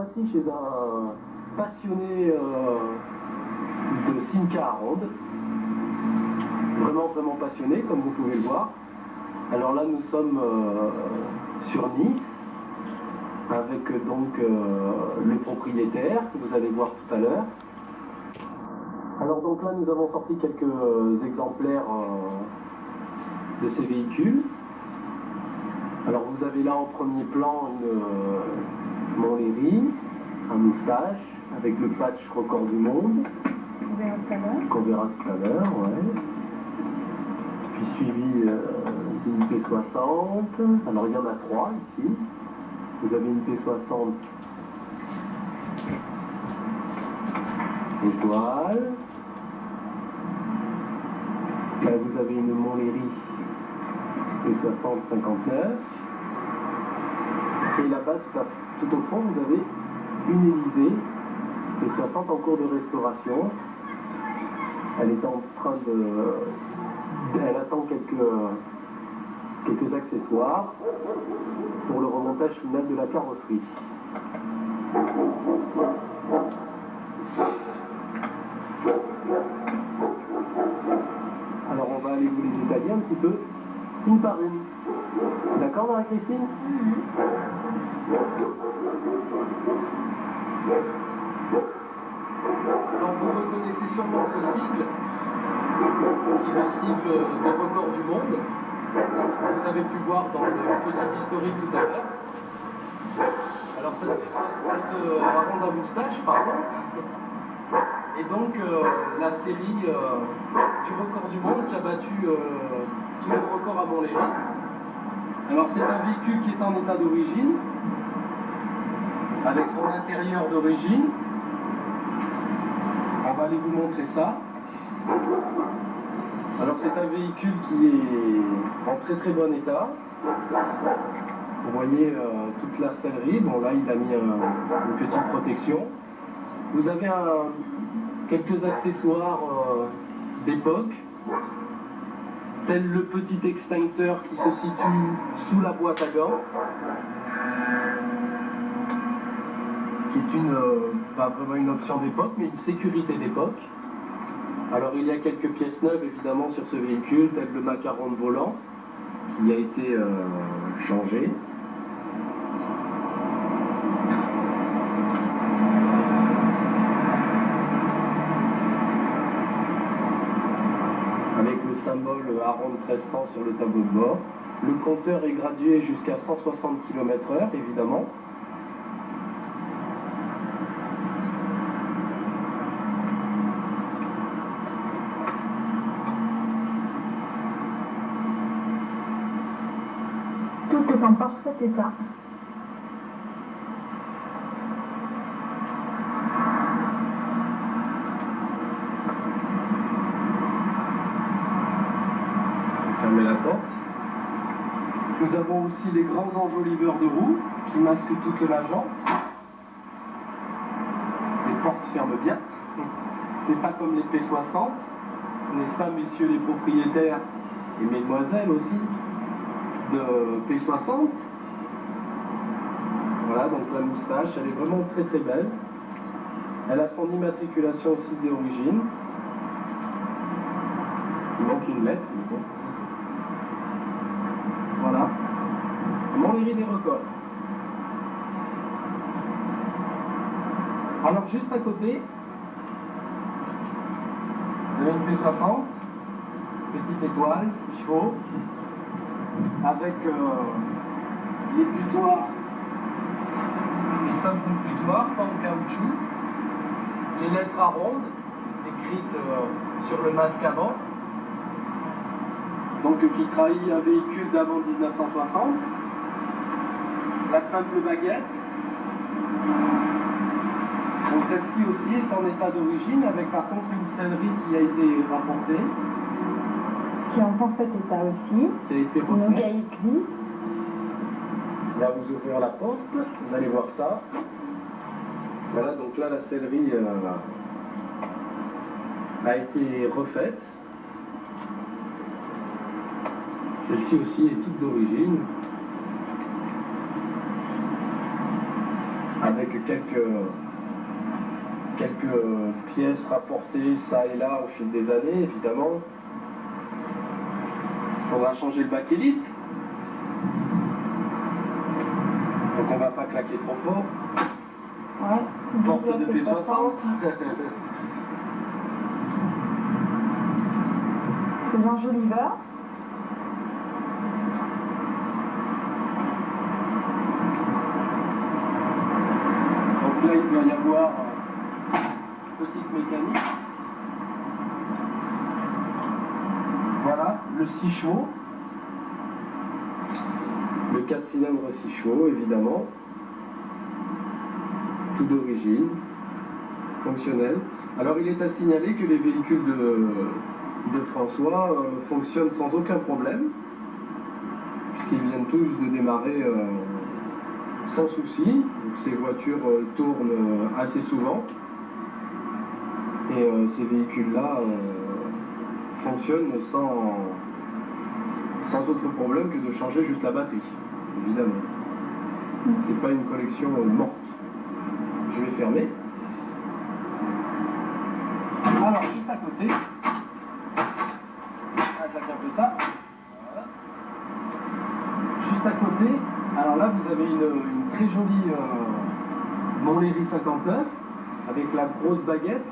voici chez un passionné de Simca à ronde. Vraiment passionné, comme vous pouvez le voir. Alors là, nous sommes sur Nice, avec donc le propriétaire, que vous allez voir tout à l'heure. Alors donc là, nous avons sorti quelques exemplaires de ces véhicules. Alors vous avez là en premier plan une Montlhéry, un moustache, avec le patch record du monde. Qu'on verra tout à l'heure, ouais. Puis suivi d'une P60. Alors il y en a 3 ici. Vous avez une P60 étoile. Là vous avez une Montlhéry P60 59. Et là-bas tout au fond vous avez une Élysée P60 en cours de restauration. Elle est en train de... Elle attend quelques accessoires pour le remontage final de la carrosserie. Alors on va aller vous les détailler un petit peu, une par une. D'accord, Marie-Christine ? Alors vous reconnaissez sûrement ce sigle, qui est le sigle des records du monde. Vous avez pu voir dans le petit historique tout à l'heure. Alors cette ronde à moustache, pardon, et donc la série du record du monde qui a battu tous les records à Montlhéry. Alors c'est un véhicule qui est en état d'origine, avec son intérieur d'origine. On va aller vous montrer ça. Alors c'est un véhicule qui est en très bon état. Vous voyez toute la sellerie. Bon là il a mis une petite protection. Vous avez quelques accessoires d'époque, tel le petit extincteur qui se situe sous la boîte à gants, qui est pas vraiment une option d'époque, mais une sécurité d'époque. Alors il y a quelques pièces neuves évidemment sur ce véhicule, tel le macaron de volant, qui a été changé. Avec le symbole Aronde 1300 sur le tableau de bord. Le compteur est gradué jusqu'à 160 km/h évidemment. Tout est en parfait état. Fermer la porte. Nous avons aussi les grands enjoliveurs de roues qui masquent toute la jante. Les portes ferment bien. C'est pas comme les P60, n'est-ce pas, messieurs les propriétaires et mesdemoiselles aussi de P60. Voilà, donc la moustache, elle est vraiment très belle. Elle a son immatriculation aussi d'origine. Il manque une lettre, mais bon. Voilà. Montlhéry des records. Alors juste à côté, vous avez une P60, petite étoile, 6 chevaux, avec les putoirs, les simples putoirs, pas en caoutchouc, les lettres à ronde, écrites sur le masque avant, donc qui trahit un véhicule d'avant 1960, la simple baguette. Donc celle-ci aussi est en état d'origine, avec par contre une sellerie qui a été rapportée. Qui est en parfait état aussi. Qui a été Une refaite. gaïquerie. Là, vous ouvrez la porte, vous allez voir ça. Voilà, donc là, la sellerie a été refaite. Celle-ci aussi est toute d'origine. Avec quelques pièces rapportées ça et là au fil des années, évidemment. Il faudra changer le bakélite. Donc on va pas claquer trop fort. Ouais. Porte de P60. Ces enjoliveurs. Donc là, il doit y avoir une petite mécanique. Voilà, le 6 chevaux. Le 4 cylindres 6 chevaux, évidemment. Tout d'origine, fonctionnel. Alors, il est à signaler que les véhicules de François fonctionnent sans aucun problème, puisqu'ils viennent tous de démarrer sans souci. Donc, ces voitures tournent assez souvent. Et ces véhicules-là fonctionnent sans autre problème que de changer juste la batterie, évidemment. C'est pas une collection morte. Je vais fermer. Alors, juste à côté, on attaque un peu ça. Voilà. Juste à côté, alors là, vous avez une très jolie Montlhéry 59 avec la grosse baguette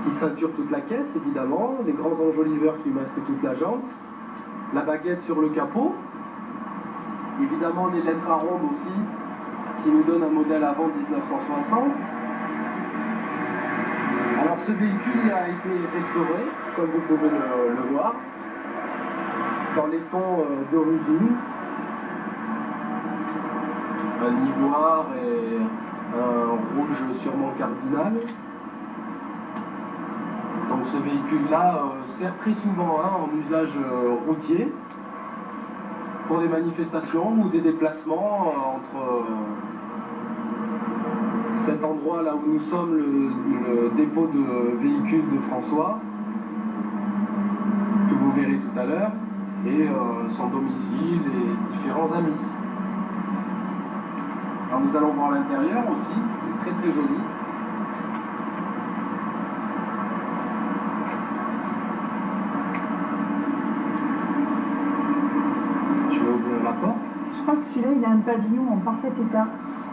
qui ceinture toute la caisse, évidemment, les grands enjoliveurs qui masquent toute la jante, la baguette sur le capot, évidemment les lettres à ronde aussi, qui nous donnent un modèle avant 1960. Alors ce véhicule a été restauré, comme vous pouvez le voir, dans les tons d'origine. Un ivoire et un rouge sûrement cardinal. Donc ce véhicule-là sert très souvent en usage routier pour des manifestations ou des déplacements entre cet endroit là où nous sommes, le dépôt de véhicules de François, que vous verrez tout à l'heure, et son domicile et différents amis. Alors nous allons voir l'intérieur aussi, qui est très très joli. Je vais ouvrir la porte. Je crois que celui-là, il a un pavillon en parfait état.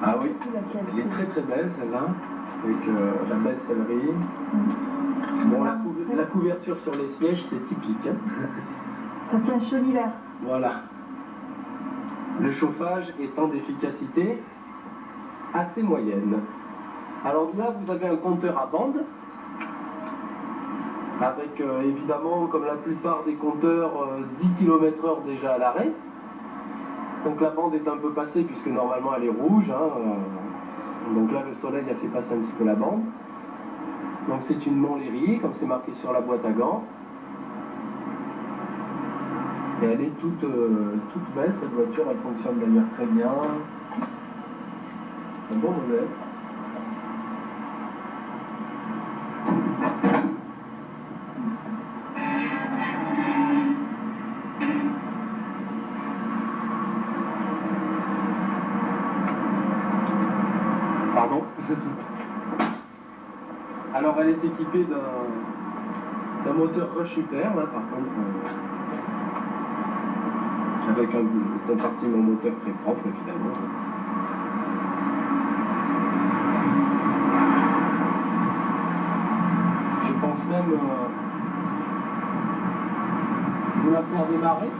Ah oui, Laquelle elle est très très belle celle-là, avec la belle sellerie. Bon, la couverture sur les sièges, c'est typique. Hein. Ça tient chaud l'hiver. Voilà. Le chauffage étant d'efficacité assez moyenne. Alors là, vous avez un compteur à bande, avec évidemment, comme la plupart des compteurs, 10 km/h déjà à l'arrêt. Donc la bande est un peu passée, puisque normalement elle est rouge. Donc là, le soleil a fait passer un petit peu la bande. Donc c'est une Montlhéry, comme c'est marqué sur la boîte à gants. Et elle est toute belle, cette voiture, elle fonctionne d'ailleurs très bien. Un bon modèle. Pardon. Alors elle est équipée d'un moteur Rush Super, là par contre. Avec un compartiment moteur très propre, évidemment. Je pense même vous la faire démarrer.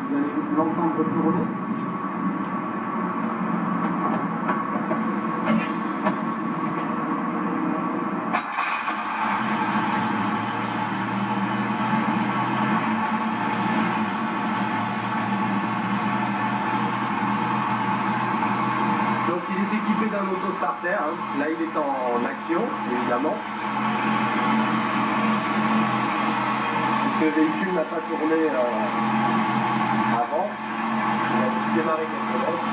Vous allez l'entendre tourner. D'un autostarter, là il est en action évidemment, puisque le véhicule n'a pas tourné avant, il a juste démarré quelques mètres.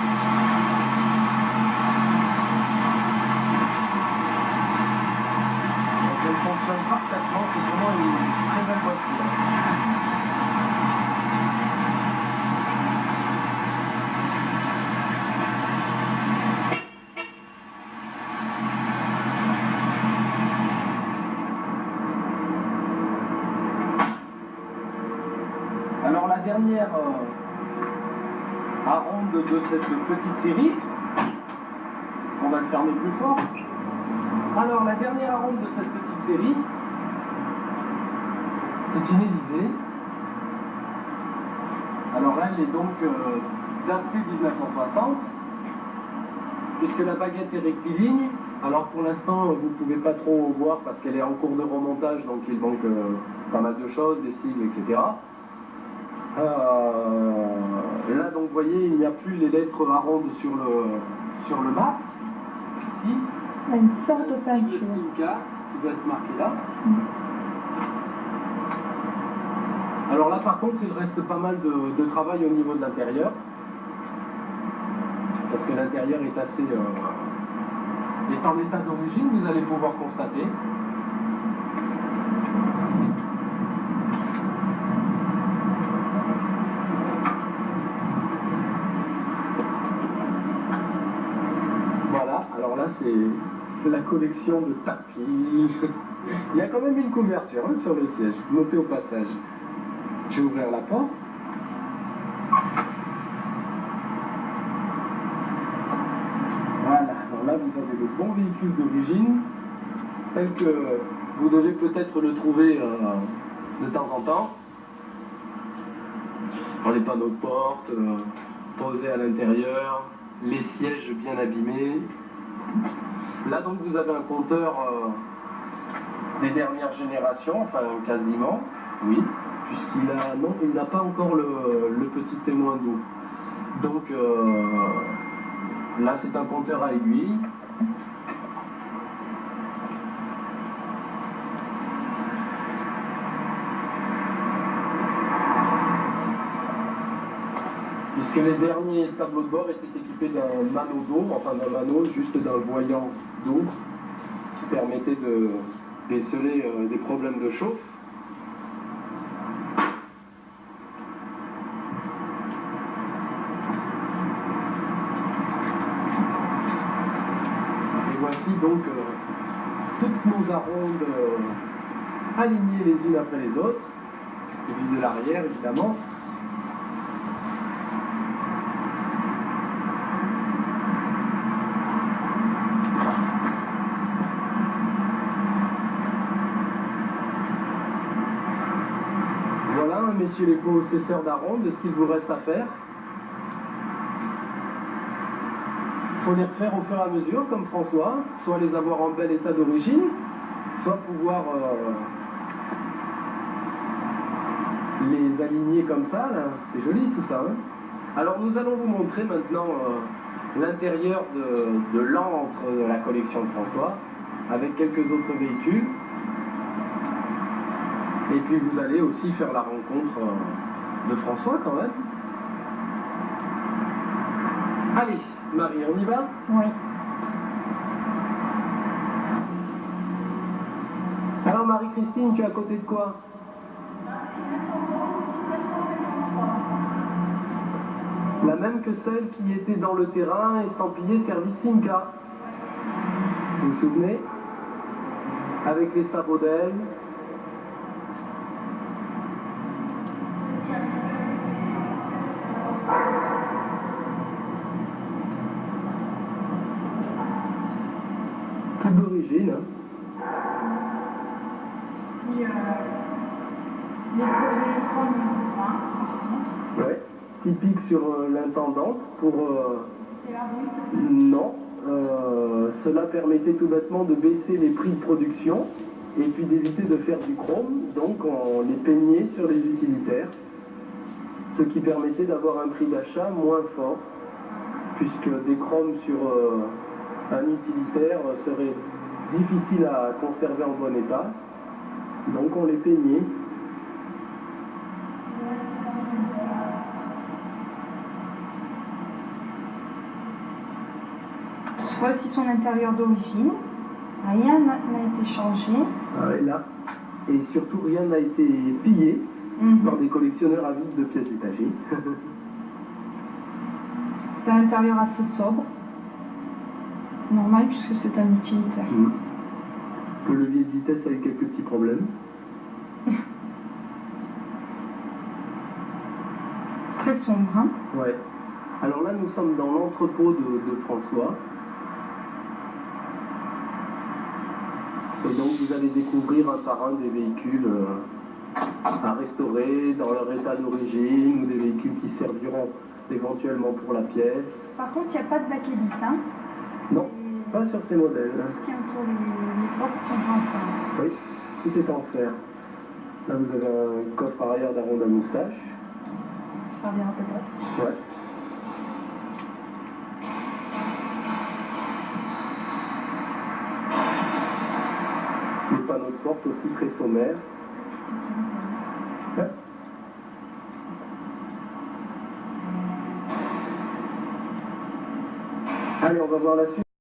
Donc elle fonctionne parfaitement, c'est vraiment une très belle voiture. dernière aronde de cette petite série. On va le fermer plus fort. Alors, la dernière aronde de cette petite série, c'est une Élysée. Alors là, elle est donc d'après 1960, puisque la baguette est rectiligne. Alors pour l'instant, vous ne pouvez pas trop voir parce qu'elle est en cours de remontage, donc il manque pas mal de choses, des sigles, etc. Là, donc, vous voyez, il n'y a plus les lettres arondes sur le masque. Ici, Il y a une sorte de sigle peinture. Simca qui doit être marqué là. Alors là, par contre, il reste pas mal de travail au niveau de l'intérieur. Parce que l'intérieur est assez... est en état d'origine, vous allez pouvoir constater. Voilà, alors là, c'est la collection de tapis. Il y a quand même une couverture hein, sur le siège, notez au passage. Je vais ouvrir la porte. Voilà, alors là vous avez le bon véhicule d'origine, tel que vous devez peut-être le trouver de temps en temps. Alors, les panneaux de porte, posés à l'intérieur, les sièges bien abîmés. Là donc vous avez un compteur des dernières générations, enfin quasiment, oui. Puisqu'il a, non, il n'a pas encore le petit témoin d'eau. Donc là, c'est un compteur à aiguille. Puisque les derniers tableaux de bord étaient équipés d'un mano d'eau, enfin d'un mano, juste d'un voyant d'eau, qui permettait de déceler des problèmes de chauffe. Voici donc toutes nos arondes alignées les unes après les autres, vue de l'arrière évidemment. Voilà, messieurs les possesseurs d'arondes, ce qu'il vous reste à faire. Il faut les refaire au fur et à mesure, comme François, soit les avoir en bel état d'origine, soit pouvoir les aligner comme ça, là. C'est joli tout ça. Hein. Alors nous allons vous montrer maintenant l'intérieur de l'antre de la collection de François, avec quelques autres véhicules. Et puis vous allez aussi faire la rencontre de François quand même. Allez, Marie, on y va ? Oui. Alors Marie-Christine, tu es à côté de quoi ? La même que celle qui était dans le terrain, estampillée service Simca. Vous vous souvenez ? Avec les sabots d'aile. Tout d'origine. Hein. Si les chromes du Ouais, typique sur l'intendante pour... non, cela permettait tout bêtement de baisser les prix de production et puis d'éviter de faire du chrome, donc on les peignait sur les utilitaires, ce qui permettait d'avoir un prix d'achat moins fort, puisque des chromes sur un utilitaire serait difficile à conserver en bon état, donc on les peignait. Voici son intérieur d'origine. Rien n'a été changé. Ah, et là, et surtout rien n'a été pillé par des collectionneurs avides de pièces détachées. C'est un intérieur assez sobre. Normal puisque c'est un utilitaire. Le levier de vitesse avec quelques petits problèmes. très sombre. Hein. Ouais. Alors là, nous sommes dans l'entrepôt de François. Et donc, vous allez découvrir un par un des véhicules à restaurer dans leur état d'origine, ou des véhicules qui serviront éventuellement pour la pièce. Par contre, il n'y a pas de bakélite. Hein. Non, pas sur ces modèles. Tout ce qui entoure les portes sont en fer. Oui, tout est en fer. Là, vous avez un coffre arrière d'Aronde à moustache. Ça servira peut-être. Ouais. Les panneaux de porte aussi très sommaires. Ouais. Allez, on va voir la suite.